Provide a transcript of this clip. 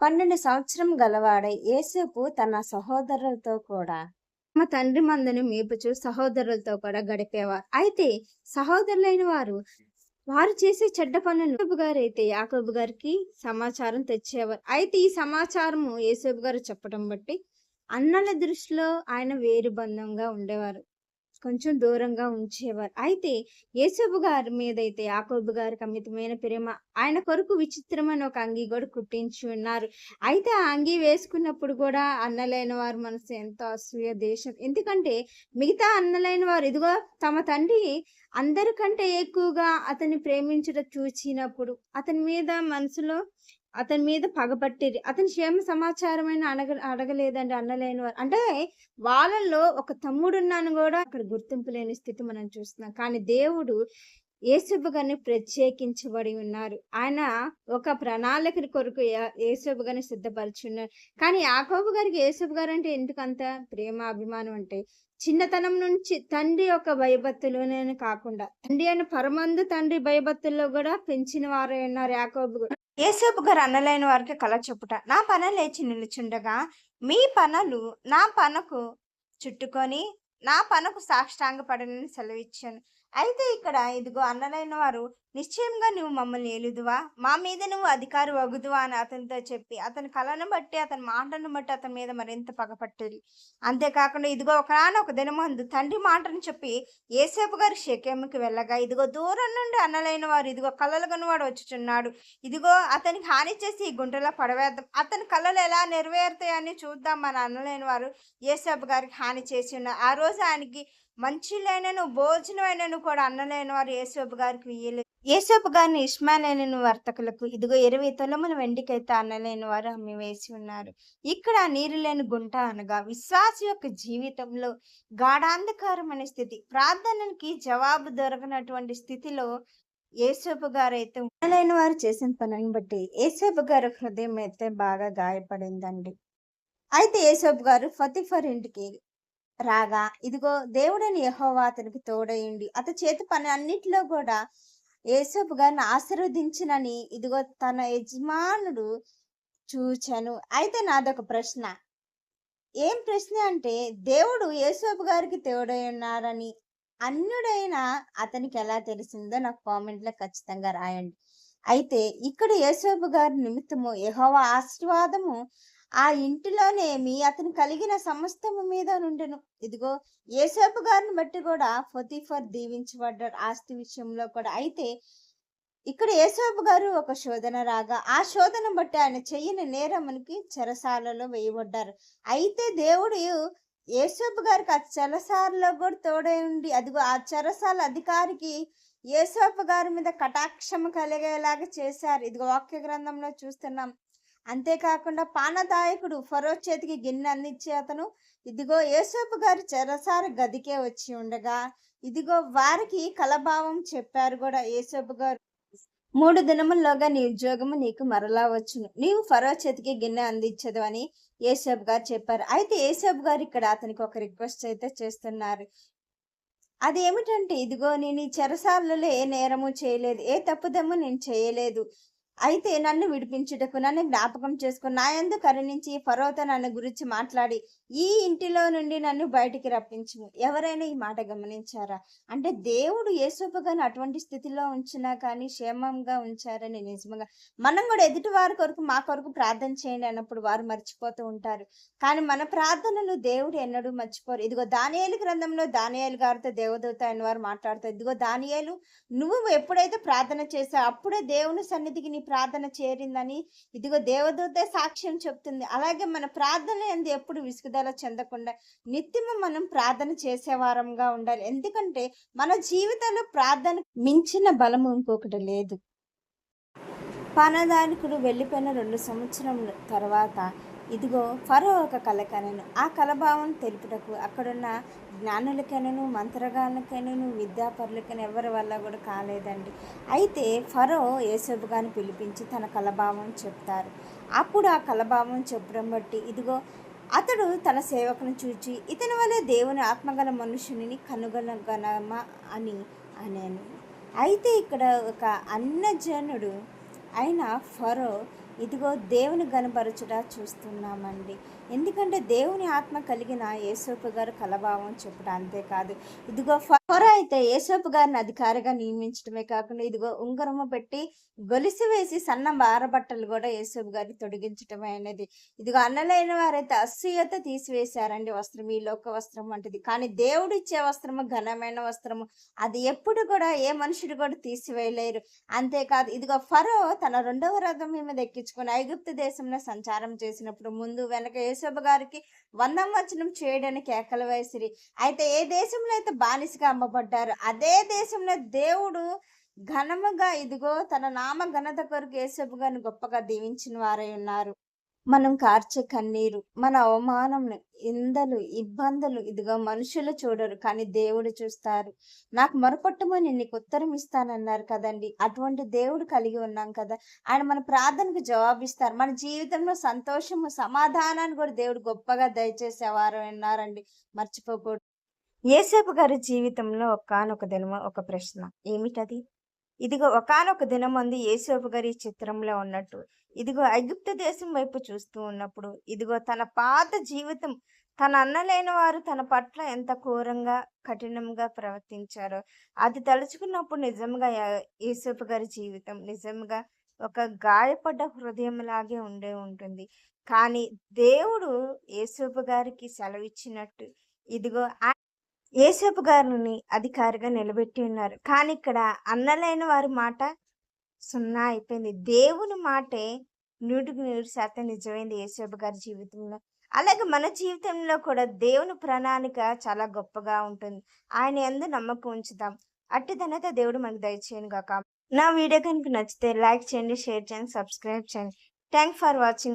12 సంవత్సరం గలవాడై యోసేపు తన సహోదరులతో కూడా తమ తండ్రి మందను మేపుచు సహోదరులతో కూడా గడిపేవారు. అయితే సహోదరులైన వారు చేసే చెడ్డ పనులు యోసేపు గారైతే యాకోబు గారికి సమాచారం తెచ్చేవారు. అయితే ఈ సమాచారము యోసేపు గారు చెప్పడం బట్టి అన్నల దృష్టిలో ఆయన వేరు బంధంగా ఉండేవారు, కొంచెం దూరంగా ఉంచేవారు. అయితే యేసేపు గారి మీదైతే యాకోబు గారికి అమితమైన ప్రేమ. ఆయన కొరకు విచిత్రమైన ఒక అంగీ కూడా కుట్టించి ఉన్నారు. అయితే ఆ అంగీ వేసుకున్నప్పుడు కూడా అన్నలైన వారి మనసు ఎంతో అసూయ దేశం. ఎందుకంటే మిగతా అన్నలైన వారు ఇదిగో తమ తండ్రి అందరికంటే ఎక్కువగా అతన్ని ప్రేమించడం చూచినప్పుడు అతని మీద పగపట్టిరి. అతని క్షేమ సమాచారమైన అడగలేదండి అన్నలేని వారు. అంటే వాళ్ళల్లో ఒక తమ్ముడున్నాను కూడా అక్కడ గుర్తింపు లేని స్థితి మనం చూస్తున్నాం. కానీ దేవుడు యేసేపు గారిని ప్రత్యేకించబడి ఉన్నారు. ఆయన ఒక ప్రణాళిక కొరకు యేసేపు గారిని సిద్ధపరిచి ఉన్నారు. కానీ యాకోబు గారికి యేసేపు గారు అంటే ఎందుకంత ప్రేమ అభిమానం అంటే చిన్నతనం నుంచి తండ్రి యొక్క భయభక్తులోనే కాకుండా తండ్రి అయిన పరమందు తండ్రి భయభక్తుల్లో కూడా పెంచిన వారే ఉన్నారు యాకోబు గారు. యేసేపు గారు అన్నలైన వారికి కల చెప్పుట, నా పన లేచి నిలుచుండగా మీ పనలు నా పనకు చుట్టుకొని నా పనకు సాష్టాంగ పడనని సెలవిచ్చాను. అయితే ఇక్కడ ఇదిగో అన్నలైన వారు నిశ్చయంగా నువ్వు మమ్మల్ని ఏలుదువా, మా మీద నువ్వు అధికారి వగుదువా అని అతనితో చెప్పి అతని కళను బట్టి అతని మాటను బట్టి అతని మీద మరింత పగపట్టేది. అంతేకాకుండా ఇదిగో ఒక దినమందు తండ్రి మాటను చెప్పి యేసేపు గారు షెకెముకి వెళ్ళగా ఇదిగో దూరం నుండి అన్నలైన వారు ఇదిగో కలలు కనువాడు వచ్చుచున్నాడు, ఇదిగో అతనికి హాని చేసి ఈ గుంటలో పడవేద్దాం, అతని కళలు ఎలా నెరవేరుతాయని చూద్దాం మన అన్నలైన వారు యేసేపు గారికి హాని చేసి ఉన్నారు. ఆ రోజు ఆయనకి మంచిలైనను భోజనమైనను కూడా అన్నలైన వారు యేసేపు గారికి ఇయ్యలేదు. యేసేపు గారిని ఇష్మాయేలు వర్తకులకు ఇదిగో 20 తులముల వెండికైతే అన్నలేని వారు అమ్మి వేసి ఉన్నారు. ఇక్కడ నీరు లేని గుంట అనగా విశ్వాస యొక్క జీవితంలో గాఢాంధకారమైన స్థితి, ప్రార్థనకి జవాబు దొరకనటువంటి స్థితిలో యేసేపు గారు అయితే అన్నలేని వారు చేసిన పనిని బట్టి యేసేపు గారి హృదయం అయితే బాగా గాయపడిందండి. అయితే యేసేపు గారు పొతిఫర్ ఇంటికి రాగా ఇదిగో దేవుడని యెహోవా అతనికి తోడయుండి అతని చేతి పని అన్నిటిలో కూడా యేసేపు గారిని ఆశీర్వదించినని ఇదిగో తన యజమానుడు చూచెను. అయితే నాదొక ప్రశ్న, ఏం ప్రశ్న అంటే దేవుడు యేసేపు గారికి తోడై ఉన్నారని అన్యుడైన అతనికి ఎలా తెలిసిందో నాకు కామెంట్లో ఖచ్చితంగా రాయండి. అయితే ఇక్కడ యేసేపు గారి నిమిత్తము యెహోవా ఆశీర్వాదము ఆ ఇంటిలోనేమి అతను కలిగిన సమస్తము మీద నుండెను. ఇదిగో యేసేపు గారిని బట్టి కూడా పొతిఫర్ దీవించబడ్డాడు ఆస్తి విషయంలో కూడా. అయితే ఇక్కడ యేసేపు గారు ఒక శోధన రాగా ఆ శోధన బట్టి ఆయన చెయ్యని నేరమునికి చెరసాలలో వేయబడ్డారు. అయితే దేవుడు యేసేపు గారికి ఆ చెరసాలలో కూడా తోడై ఉండి అదిగో ఆ చెరసాల అధికారికి యేసేపు గారి మీద కటాక్షము కలిగేలాగా చేశారు. ఇదిగో వాక్య గ్రంథంలో చూస్తున్నాం. అంతేకాకుండా పానదాయకుడు ఫరో చేతికి గిన్నె అందించి అతను ఇదిగో యేసేపు గారి చెరసాల గదికే వచ్చి ఉండగా ఇదిగో వారికి కలభావం చెప్పారు కూడా. యేసేపు గారు 3 దినముల్లోగా నీ ఉద్యోగము నీకు మరలా వచ్చును, నీవు ఫరో చేతికి గిన్నె అందించదు అని యేసేపు గారు చెప్పారు. అయితే యేసేపు గారు ఇక్కడ అతనికి ఒక రిక్వెస్ట్ అయితే చేస్తున్నారు. అదేమిటంటే ఇదిగో నేను ఈ చెరసాలలో ఏ నేరము చేయలేదు, ఏ తప్పుదమ్ము నేను చేయలేదు. అయితే నన్ను విడిపించుటకు నన్ను జ్ఞాపకం చేసుకుని నా యందు కరుణించి ఫరోతో నన్ను గురించి మాట్లాడి ఈ ఇంటిలో నుండి నన్ను బయటికి రప్పించుము. ఎవరైనా ఈ మాట గమనించారా? అంటే దేవుడు యేసేపు గారిని అటువంటి స్థితిలో ఉంచినా కానీ క్షేమంగా ఉంచారని నిజంగా మనం కూడా ఎదుటి వారి కొరకు మా కొరకు ప్రార్థన చేయండి అన్నప్పుడు వారు మర్చిపోతూ ఉంటారు. కానీ మన ప్రార్థనలు దేవుడు ఎన్నడూ మర్చిపోరు. ఇదిగో దానియేలు గ్రంథంలో దానియేలు గారితో దేవదూత అయిన వారు మాట్లాడతారు. ఇదిగో దానియేలు, నువ్వు ఎప్పుడైతే ప్రార్థన చేసావు అప్పుడే దేవుని సన్నిధికి నీ ప్రార్థన చేరిందని ఇదిగో దేవదూతే సాక్ష్యం చెప్తుంది. అలాగే మన ప్రార్థన ఎందు ఎప్పుడు విసుగుదల చెందకుండా నిత్యము మనం ప్రార్థన చేసేవారంగా ఉండాలి. ఎందుకంటే మన జీవితంలో ప్రార్థన మించిన బలము ఇంకొకటి లేదు. పానదానికుడు వెళ్ళిపోయిన 2 సంవత్సరముల తర్వాత ఇదిగో ఫరో ఒక కల కనెను. ఆ కలభావం తెలుపుటకు అక్కడున్న జ్ఞానులకైనను మంత్రగాళ్ళకైనను విద్యాపరులకైనా ఎవరి వల్ల కూడా కాలేదండి. అయితే ఫరో యేసేపు గారిని పిలిపించి తన కలభావం చెప్తారు. అప్పుడు ఆ కలభావం చెప్పడం బట్టి ఇదిగో అతడు తన సేవకుని చూచి ఇతని వలె దేవుని ఆత్మగల మనుషుని కనుగొనగలమా అని అనేను. అయితే ఇక్కడ ఒక అన్యజనుడు అయిన ఫరో ఇదిగో దేవుని గనపరచుట చూస్తున్నామండి. ఎందుకంటే దేవుని ఆత్మ కలిగిన యేసోపు గారు కలభావం చెప్పుట అంతేకాదు. ఇదిగో ఫరో అయితే యేసోపు గారిని అధికారిగా నియమించడమే కాకుండా ఇదిగో ఉంగరము పెట్టి గొలుసు వేసి సన్న బారబట్టలు కూడా యేసోపు గారిని తొడిగించటమే అనేది. ఇదిగో అన్నలైన వారైతే అసూయత తీసివేశారండి వస్త్రం. ఈ లోక వస్త్రం వంటిది. కానీ దేవుడు ఇచ్చే వస్త్రము ఘనమైన వస్త్రము. అది ఎప్పుడు కూడా ఏ మనుషుడు కూడా తీసివేయలేరు. అంతేకాదు ఇదిగో ఫరో తన రెండవ రథం మీద ఎక్కించుకొని ఐగుప్తు దేశంలో సంచారం చేసినప్పుడు ముందు వెనక యేసోబు గారికి వందవచనం చేయడానికి కేకలు వేసిరి. అయితే ఏ దేశంలో అయితే బానిసగా అమ్మబడ్డారు అదే దేశంలో దేవుడు ఘనముగా ఇదిగో తన నామ ఘనత కొరకు యేసోబు గారిని గొప్పగా దీవించిన వారై ఉన్నారు. మనం కార్చే కన్నీరు, మన అవమానం, ఇందలు, ఇబ్బందులు ఇదిగో మనుషులు చూడరు కానీ దేవుడు చూస్తారు. నాకు మొరపెట్టుమని నీకు ఉత్తరం ఇస్తానన్నారు కదండి. అటువంటి దేవుడు కలిగి ఉన్నాం కదా. ఆయన మన ప్రార్థనకు జవాబిస్తారు. మన జీవితంలో సంతోషము, సమాధానాన్ని కూడా దేవుడు గొప్పగా దయచేసేవారు ఉన్నారండి. మర్చిపోకూడదు. యేసేపు గారి జీవితంలో ఒకానొక దినము ఒక ప్రశ్న. ఏమిటది? ఇదిగో ఒకానొక దినమందు యేసేపు గారి చిత్రంలో ఉన్నట్టు ఇదిగో ఐగుప్తు దేశం వైపు చూస్తూ ఉన్నప్పుడు ఇదిగో తన పాత జీవితం, తన అన్నలైన వారు తన పట్ల ఎంత క్రూరంగా కఠినంగా ప్రవర్తించారో అది తలుచుకున్నప్పుడు నిజంగా యేసేపు గారి జీవితం నిజంగా ఒక గాయపడ్డ హృదయం లాగే ఉంటుంది. కానీ దేవుడు యేసేపు గారికి సెలవిచ్చినట్టు ఇదిగో యేసేపు గారిని అధికారిగా నిలబెట్టి ఉన్నారు. కానీ ఇక్కడ అన్నలైన వారి మాట సున్నా అయిపోయింది. దేవుని మాటే 100% నిజమైంది యేసేపు గారి జీవితంలో. అలాగే మన జీవితంలో కూడా దేవుని ప్రణాళిక చాలా గొప్పగా ఉంటుంది. ఆయన యందు నమ్మకం ఉంచుదాం. అట్టి ధన్యత దేవుడు మనకు దయచేయను గాక. నా వీడియో కనుక నచ్చితే లైక్ చేయండి, షేర్ చేయండి, సబ్స్క్రైబ్ చేయండి. Thanks for watching.